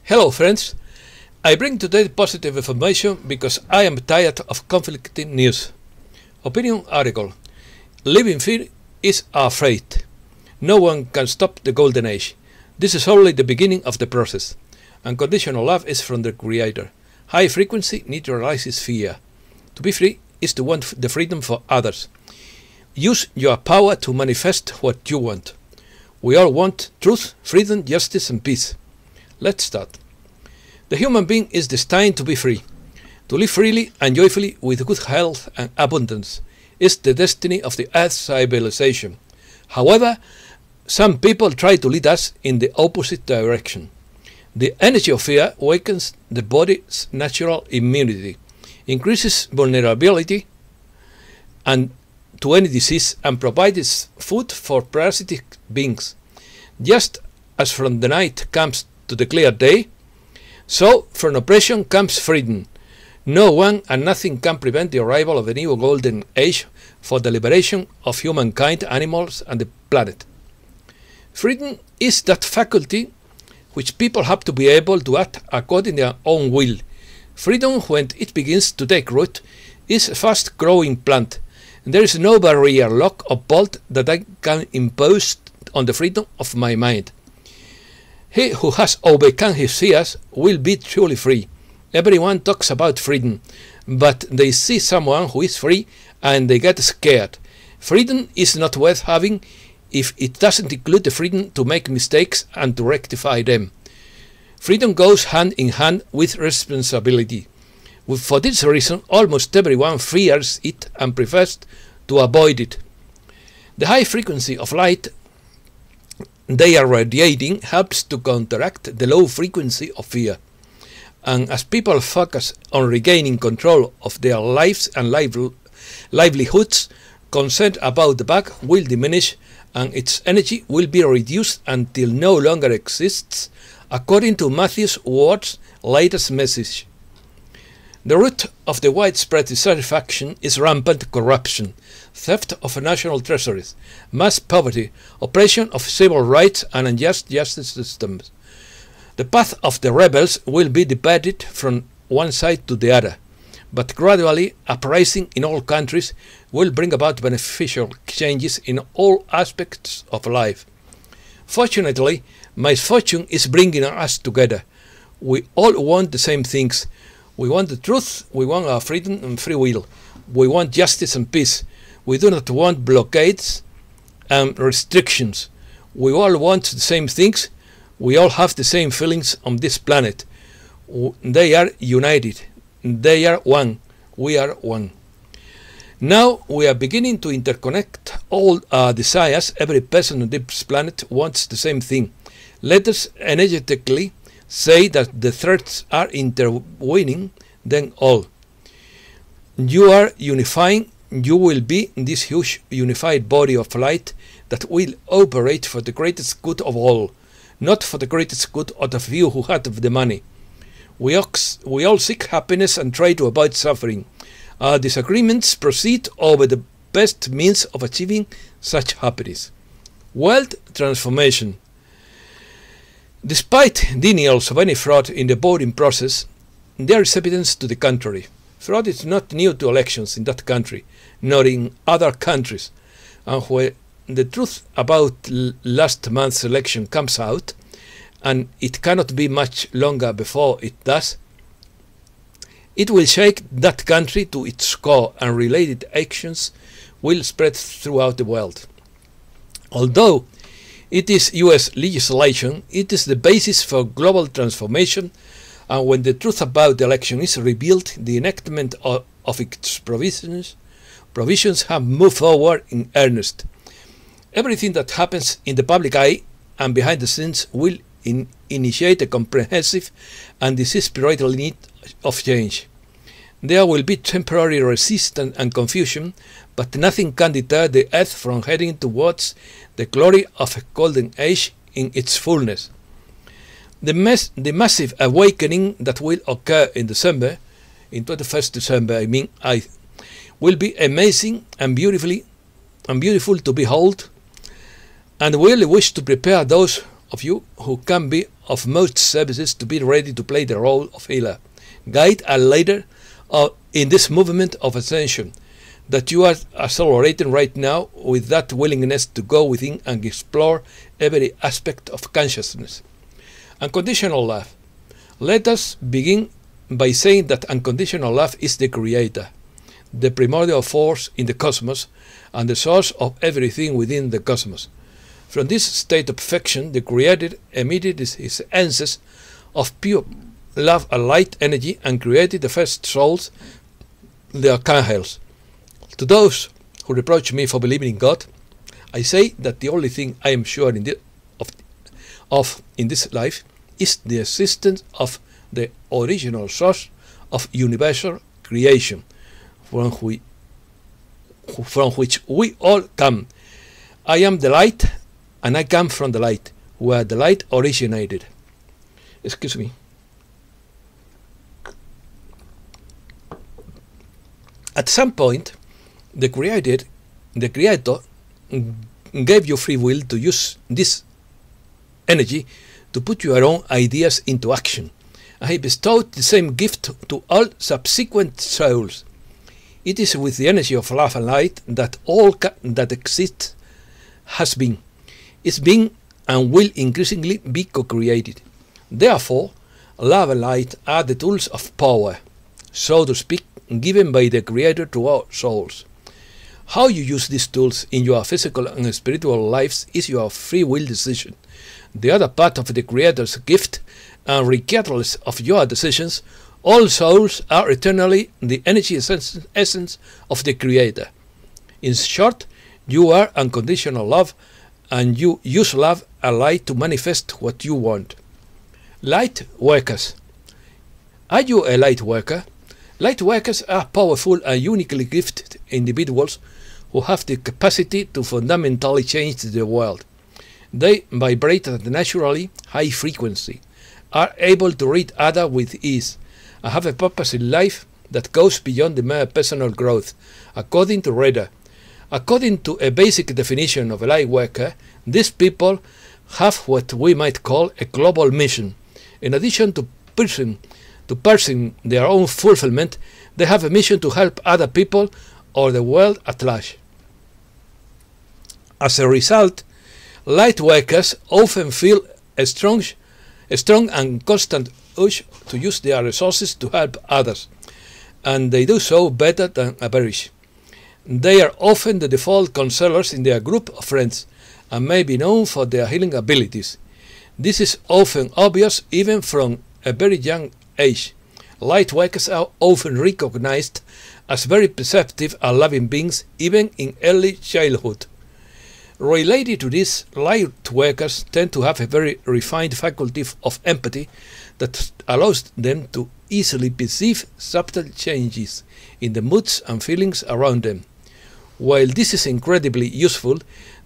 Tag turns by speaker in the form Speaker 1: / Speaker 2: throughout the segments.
Speaker 1: Hello friends, I bring today positive information because I am tired of conflicting news. Opinion article: Living fear is our fate. No one can stop the golden age. This is only the beginning of the process. Unconditional love is from the Creator. High frequency neutralizes fear. To be free is to want the freedom for others. Use your power to manifest what you want. We all want truth, freedom, justice and peace. Let's start. The human being is destined to be free. To live freely and joyfully with good health and abundance is the destiny of the Earth's civilization. However, some people try to lead us in the opposite direction. The energy of fear weakens the body's natural immunity, increases vulnerability and to any disease, and provides food for parasitic beings. Just as from the night comes to the clear day, so from oppression comes freedom. No one and nothing can prevent the arrival of a new golden age for the liberation of humankind, animals and the planet. Freedom is that faculty which people have to be able to act according to their own will. Freedom, when it begins to take root, is a fast-growing plant. There is no barrier, lock or bolt that I can impose on the freedom of my mind. He who has overcome his fears will be truly free. Everyone talks about freedom, but they see someone who is free and they get scared. Freedom is not worth having if it doesn't include the freedom to make mistakes and to rectify them. Freedom goes hand in hand with responsibility. For this reason, almost everyone fears it and prefers to avoid it. The high frequency of light they are radiating helps to counteract the low frequency of fear. And as people focus on regaining control of their lives and livelihoods, concern about the back will diminish and its energy will be reduced until no longer exists, according to Matthew Ward's latest message. The root of the widespread dissatisfaction is rampant corruption, theft of national treasuries, mass poverty, oppression of civil rights and unjust justice systems. The path of the rebels will be divided from one side to the other, but gradually uprising in all countries will bring about beneficial changes in all aspects of life. Fortunately, misfortune is bringing us together. We all want the same things. We want the truth, we want our freedom and free will. We want justice and peace. We do not want blockades and restrictions. We all want the same things. We all have the same feelings on this planet. They are united. They are one. We are one. Now we are beginning to interconnect all our desires. Every person on this planet wants the same thing. Let us energetically say that the threads are intertwining them all. You are unifying. You will be this huge unified body of light that will operate for the greatest good of all, not for the greatest good of the few who have the money. We all seek happiness and try to avoid suffering. Our disagreements proceed over the best means of achieving such happiness. Wealth transformation. Despite denials of any fraud in the voting process, there is evidence to the contrary. Fraud is not new to elections in that country, nor in other countries. And when the truth about last month's election comes out, and it cannot be much longer before it does, it will shake that country to its core, and related actions will spread throughout the world. Although it is US legislation, it is the basis for global transformation, and when the truth about the election is revealed, the enactment of its provisions have moved forward in earnest. Everything that happens in the public eye and behind the scenes will initiate a comprehensive and desperate need of change. There will be temporary resistance and confusion, but nothing can deter the earth from heading towards the glory of a golden age in its fullness. The massive awakening that will occur in December, in 21st December, will be amazing and beautiful to behold, and we really wish to prepare those of you who can be of most services to be ready to play the role of healer, guide, and leader in this movement of ascension that you are accelerating right now with that willingness to go within and explore every aspect of consciousness. Unconditional love. Let us begin by saying that unconditional love is the creator, the primordial force in the cosmos, and the source of everything within the cosmos. From this state of perfection, the creator emitted his essence of pure love and light energy and created the first souls, the archangels. To those who reproach me for believing in God, I say that the only thing I am sure in this life is the existence of the original source of universal creation, from which we all come. I am the light, and I come from the light, where the light originated. Excuse me. At some point, the Creator gave you free will to use this energy to put your own ideas into action. And he bestowed the same gift to all subsequent souls. It is with the energy of love and light that all that exists has been, is being, and will increasingly be co-created. Therefore, love and light are the tools of power, so to speak, given by the Creator to our souls. How you use these tools in your physical and spiritual lives is your free will decision. The other part of the Creator's gift, and regardless of your decisions, all souls are eternally the energy essence of the Creator. In short, you are unconditional love, and you use love and light to manifest what you want. Light workers. Are you a light worker? Light workers are powerful and uniquely gifted individuals who have the capacity to fundamentally change the world. They vibrate at a naturally high frequency, are able to read others with ease, and have a purpose in life that goes beyond the mere personal growth. According to Reda, according to a basic definition of a light worker, these people have what we might call a global mission. In addition to pursuing their own fulfillment, they have a mission to help other people or the world at large. As a result, light workers often feel a strong and constant urge to use their resources to help others, and they do so better than average. They are often the default counselors in their group of friends, and may be known for their healing abilities. This is often obvious even from a very young age. Light workers are often recognized as very perceptive and loving beings even in early childhood. Related to this, light workers tend to have a very refined faculty of empathy that allows them to easily perceive subtle changes in the moods and feelings around them. While this is incredibly useful,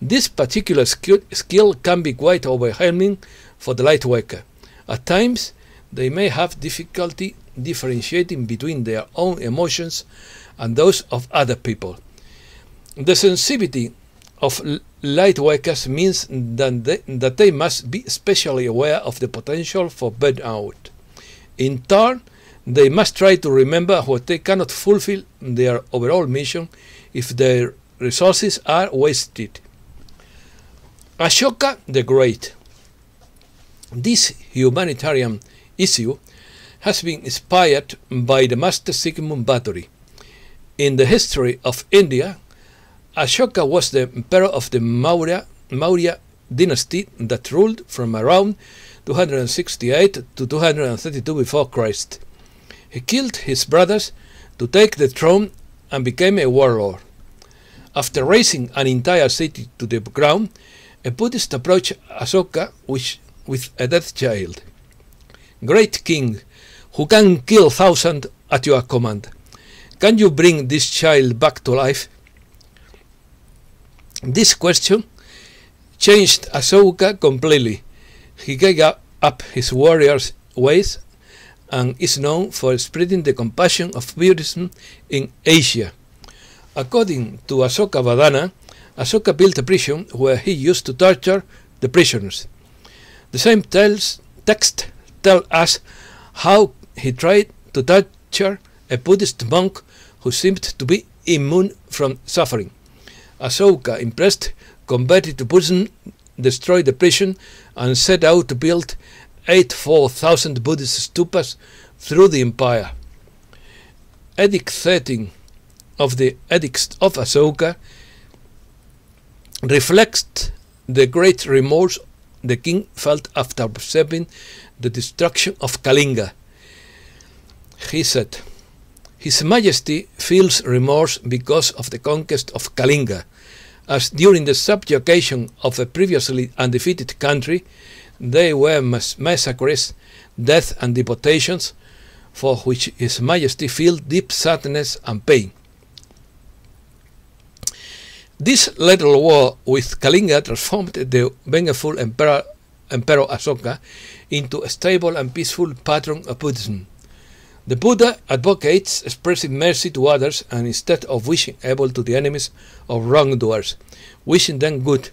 Speaker 1: this particular skill can be quite overwhelming for the light worker. At times, they may have difficulty differentiating between their own emotions and those of other people. The sensitivity of light workers means that they must be especially aware of the potential for burnout. In turn, they must try to remember what they cannot fulfill their overall mission if their resources are wasted. Ashoka the Great. This humanitarian issue has been inspired by the master Sigmund Bathory. In the history of India, Ashoka was the emperor of the Maurya dynasty that ruled from around 268 to 232 before Christ. He killed his brothers to take the throne and became a warlord. After razing an entire city to the ground, a Buddhist approached Ashoka with a death child. Great king, who can kill thousands at your command, can you bring this child back to life? This question changed Ashoka completely. He gave up his warrior's ways and is known for spreading the compassion of Buddhism in Asia. According to Ashoka Vadana, Ashoka built a prison where he used to torture the prisoners. The same tales text tells us how he tried to torture a Buddhist monk who seemed to be immune from suffering. Ashoka, impressed, converted to Buddhism, destroyed the prison, and set out to build 84,000 Buddhist stupas through the empire. Edict 13 of the Edicts of Ashoka reflects the great remorse the king felt after observing the destruction of Kalinga. He said, "His Majesty feels remorse because of the conquest of Kalinga, as during the subjugation of a previously undefeated country, there were massacres, death and deportations, for which His Majesty feels deep sadness and pain." This little war with Kalinga transformed the vengeful Emperor Ashoka into a stable and peaceful patron of Buddhism. The Buddha advocates expressing mercy to others, and instead of wishing evil to the enemies of wrongdoers, wishing them good.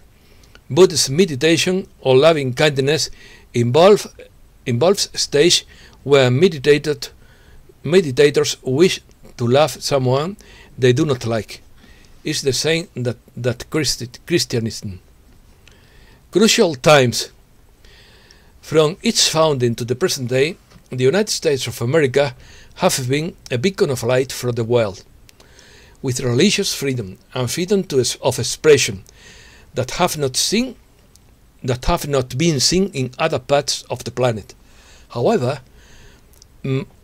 Speaker 1: Buddhist meditation or loving kindness involves a stage where meditators wish to love someone they do not like. It's the same that Christianism. Crucial times. From its founding to the present day, the United States of America have been a beacon of light for the world, with religious freedom and freedom of expression that have not been seen in other parts of the planet. However,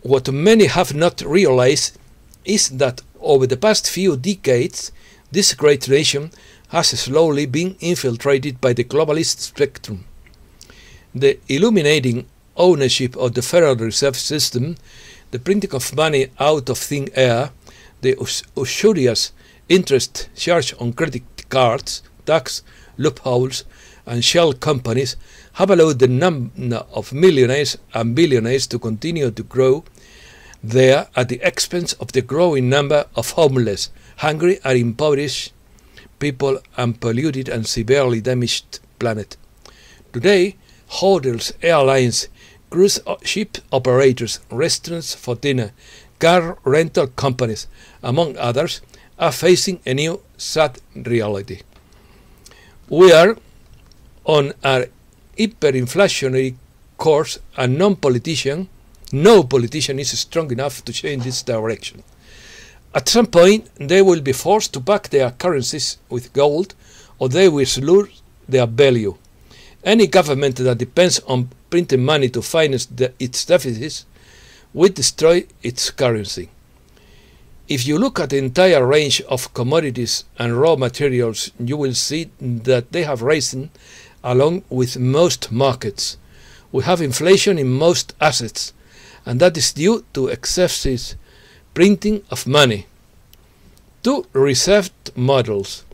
Speaker 1: what many have not realized is that over the past few decades, this great nation has slowly been infiltrated by the globalist spectrum. The illuminating ownership of the Federal Reserve System, the printing of money out of thin air, the usurious interest charged on credit cards, tax loopholes, and shell companies have allowed the number of millionaires and billionaires to continue to grow there at the expense of the growing number of homeless, hungry and impoverished people and polluted and severely damaged planet. Today, hotels, airlines, cruise ship operators, restaurants for dinner, car rental companies, among others, are facing a new sad reality. We are on an hyperinflationary course, and no politician is strong enough to change this direction. At some point, they will be forced to back their currencies with gold, or they will lose their value. Any government that depends on printing money to finance its deficits will destroy its currency. If you look at the entire range of commodities and raw materials, you will see that they have risen along with most markets. We have inflation in most assets, and that is due to excessive printing of money. Two reserved models.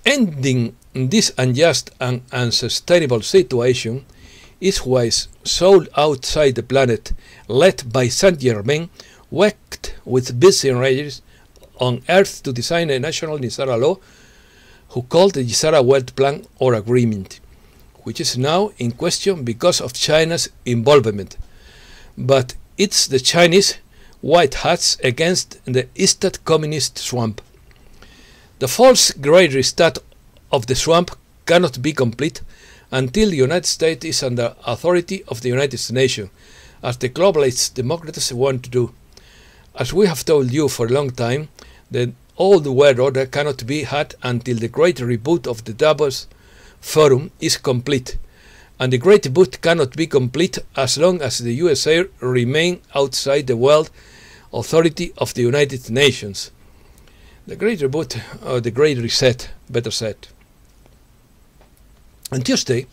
Speaker 1: Ending this unjust and unsustainable situation is why soul outside the planet, led by Saint Germain, worked with visionaries on Earth to design a national Nisara law, who called the Nisara World Plan or Agreement, which is now in question because of China's involvement. But it's the Chinese white hats against the Eastern communist swamp. The false great restart of the swamp cannot be complete until the United States is under authority of the United Nations, as the globalist democrats want to do. As we have told you for a long time, the old world order cannot be had until the great reboot of the Davos Forum is complete, and the great reboot cannot be complete as long as the USA remain outside the world authority of the United Nations. The great reboot, or the great reset, better said. On Tuesday,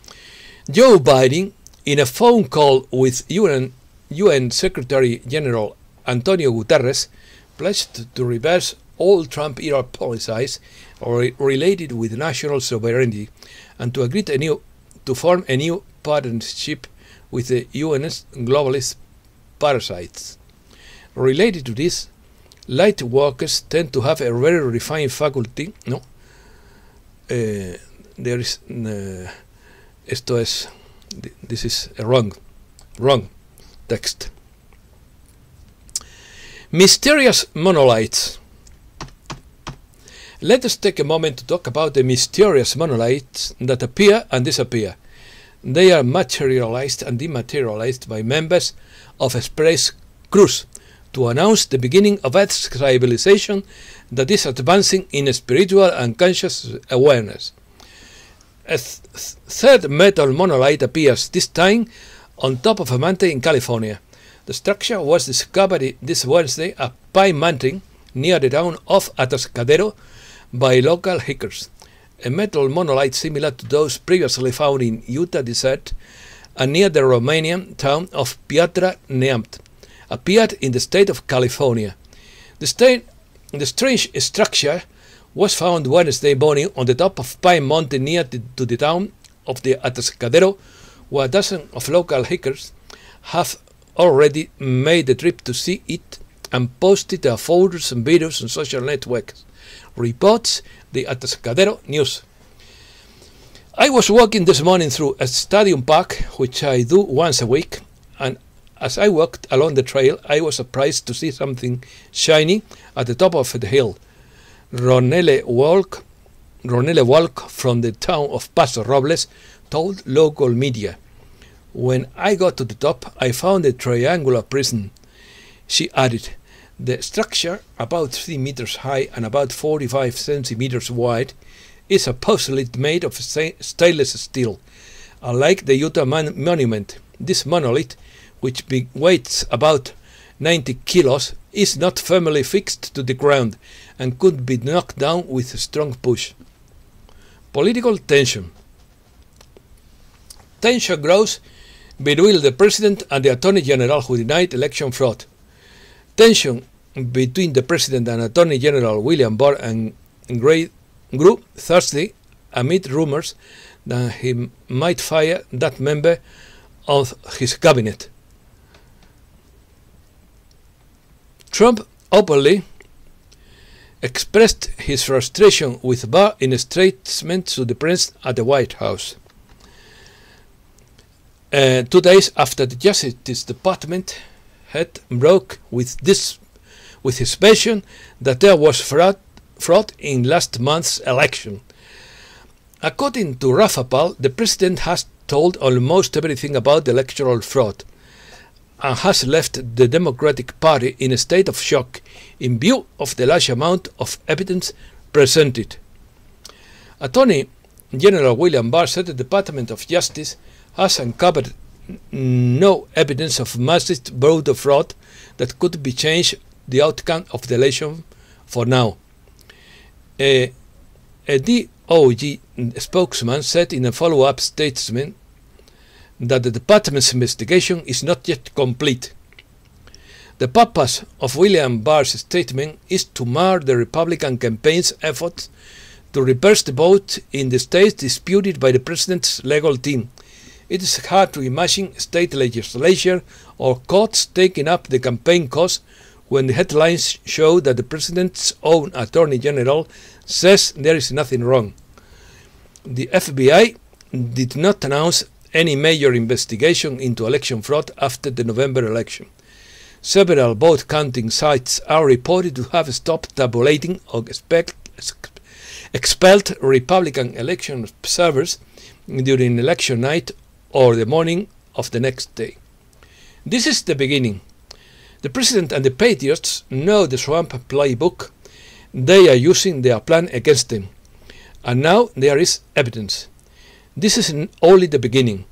Speaker 1: Joe Biden, in a phone call with UN Secretary General Antonio Guterres, pledged to reverse all Trump-era policies related with national sovereignty and to agree to form a new partnership with the UN's globalist parasites. Related to this, light workers tend to have a very refined faculty. This is a wrong text. Mysterious monolights. Let us take a moment to talk about the mysterious monolights that appear and disappear. They are materialized and dematerialized by members of a space cruise to announce the beginning of Earth's civilization that is advancing in spiritual and conscious awareness. A third metal monolith appears, this time on top of a mountain in California. The structure was discovered this Wednesday at Pine Mountain near the town of Atascadero by local hikers. A metal monolith similar to those previously found in Utah desert and near the Romanian town of Piatra Neamt appeared in the state of California. The strange structure was found Wednesday morning on the top of Pine Mountain near to the town of the Atascadero, where dozens of local hikers have already made the trip to see it and posted their photos and videos on social networks, reports the Atascadero News. I was walking this morning through a stadium park, which I do once a week, and as I walked along the trail, I was surprised to see something shiny at the top of the hill. Ronele Walk from the town of Paso Robles told local media. When I got to the top, I found a triangular prism. She added, the structure, about 3 meters high and about 45 centimeters wide, is supposedly made of stainless steel. Unlike the Utah monument, this monolith, which weighs about 90 kilos, is not firmly fixed to the ground and could be knocked down with a strong push. Political tension. Tension grows between the President and the Attorney General who denied election fraud. Tension between the President and Attorney General William Barr and grew Thursday amid rumors that he might fire that member of his cabinet. Trump openly expressed his frustration with Barr in a statement to the press at the White House. 2 days after the Justice Department had broke with his version that there was fraud in last month's election. According to Rafa Pal, the president has told almost everything about the electoral fraud and has left the Democratic Party in a state of shock in view of the large amount of evidence presented. Attorney General William Barr said the Department of Justice has uncovered no evidence of massive voter fraud that could be changed the outcome of the election for now. A DOJ spokesman said in a follow-up statement that the department's investigation is not yet complete. The purpose of William Barr's statement is to mar the Republican campaign's efforts to reverse the vote in the states disputed by the president's legal team. It is hard to imagine state legislature or courts taking up the campaign costs when the headlines show that the president's own attorney general says there is nothing wrong. The FBI did not announce any major investigation into election fraud after the November election. Several vote counting sites are reported to have stopped tabulating or expelled Republican election observers during election night or the morning of the next day. This is the beginning. The president and the patriots know the Trump playbook. They are using their plan against them. And now there is evidence. This is only the beginning.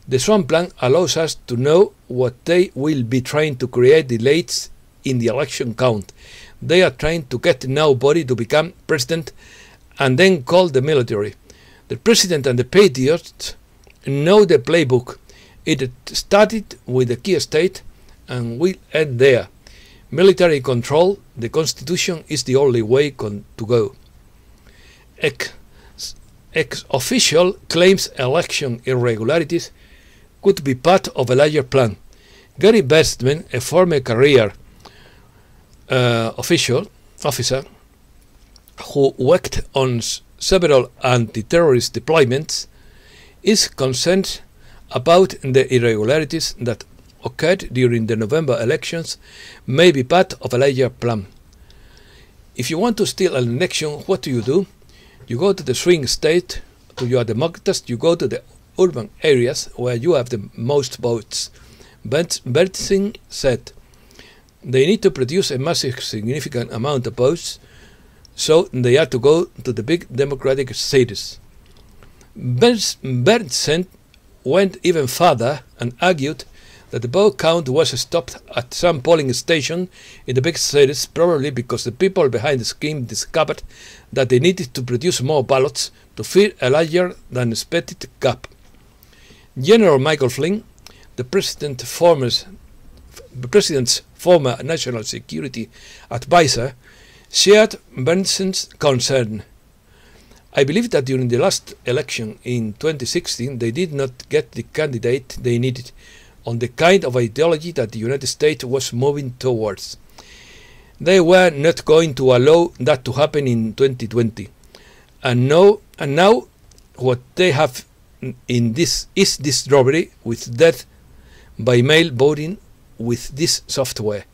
Speaker 1: The Trump plan allows us to know what they will be trying to create delays in the election count. They are trying to get nobody to become president and then call the military. The president and the patriots know the playbook. It started with the key state and will end there. Military control, the Constitution is the only way to go. Ex-official claims election irregularities could be part of a larger plan. Gary Bestman, a former career officer who worked on several anti-terrorist deployments, is concerned about the irregularities that occurred during the November elections may be part of a larger plan. If you want to steal an election, what do? You go to the swing state, to your Democrats, you go to the urban areas where you have the most votes. Bernstein said they need to produce a massive, significant amount of votes, so they have to go to the big democratic cities. Bernstein went even further and argued that the vote count was stopped at some polling station in the big cities, probably because the people behind the scheme discovered that they needed to produce more ballots to fill a larger than expected gap. General Michael Flynn, the president's former national security advisor, shared Bernstein's concern. I believe that during the last election in 2016, they did not get the candidate they needed on the kind of ideology that the United States was moving towards. They were not going to allow that to happen in 2020. And now what they have in this is this robbery with death by mail voting with this software,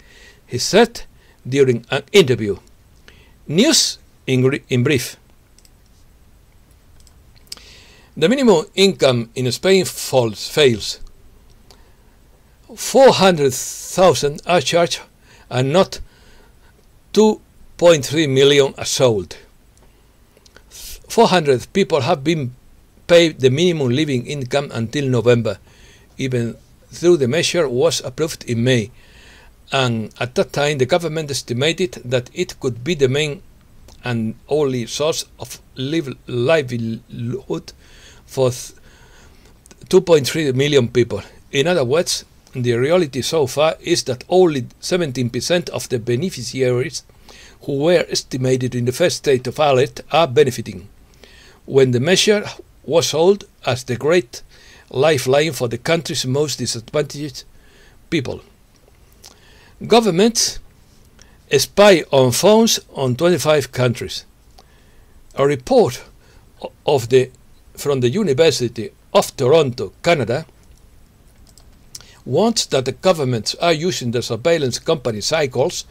Speaker 1: he said during an interview. News in brief. The minimum income in Spain fails. 400,000 are charged and not 2.3 million are sold. 400 people have been paid the minimum living income until November, even though the measure was approved in May, and at that time the government estimated that it could be the main and only source of livelihood for 2.3 million people. In other words, the reality so far is that only 17% of the beneficiaries who were estimated in the first state of alert are benefiting, when the measure was sold as the great lifeline for the country's most disadvantaged people. Governments spy on phones on 25 countries. A report from the University of Toronto, Canada, warns that the governments are using the surveillance company cycles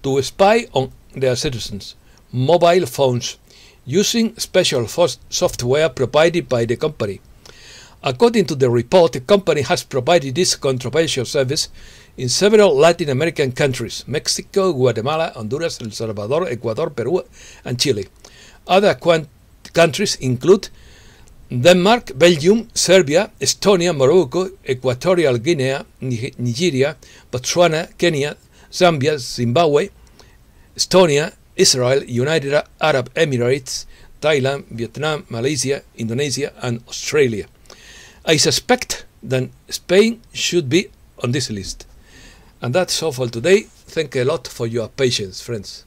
Speaker 1: to spy on their citizens' mobile phones using special software provided by the company. According to the report, the company has provided this controversial service in several Latin American countries: Mexico, Guatemala, Honduras, El Salvador, Ecuador, Peru, and Chile. Other countries include Denmark, Belgium, Serbia, Estonia, Morocco, Equatorial Guinea, Nigeria, Botswana, Kenya, Zambia, Zimbabwe, Estonia, Israel, United Arab Emirates, Thailand, Vietnam, Malaysia, Indonesia, and Australia. I suspect that Spain should be on this list. And that's all for today. Thank you a lot for your patience, friends.